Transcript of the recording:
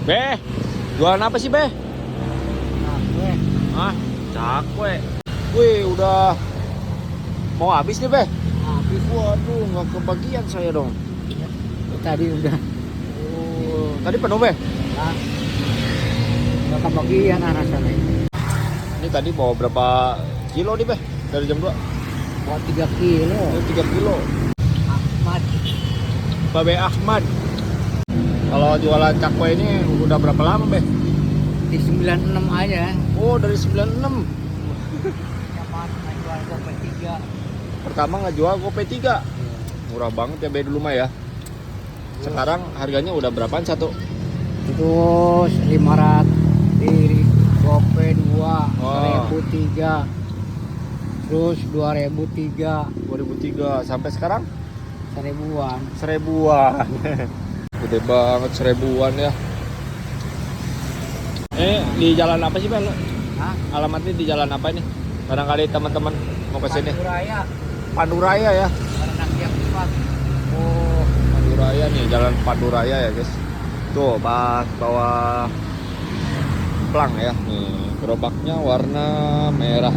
Beh, jualan apa sih, Beh? Cakwe. Hah? Cakwe. Wih, udah mau habis nih, Beh. Habis. Waduh, nggak kebagian saya dong. Ya, tadi udah. Oh, tadi penuh, Beh. Nah, udah kebagian arah sana. Ini tadi bawa berapa kilo nih, Beh? Dari jam 2? Buat 3 kilo. Oh, 3 kilo. Ahmad. Babe Ahmad. Kalau jualan cakwe ini udah berapa lama, Beh? Di 96 aja. Oh, dari 96. Nyaman jual kopi 3. Pertama ngejual Gope 3. Murah banget ya, Beh, dulu mah ya. Sekarang harganya udah berapaan satu? Terus 500 di kopi 2, Oh. 1003. Terus 2003, 2003 sampai sekarang 1000-an. 1000-an. Gede banget 1000-an ya. Di jalan apa sih, Bang? Hah? Alamatnya di jalan apa ini? Barangkali teman-teman mau ke sini. Raya. Panduraya ya. Karena tiap tempat. Oh, Panduraya nih, jalan Panduraya ya, guys. Tuh, pas bawah plang ya. Nih, gerobaknya warna merah.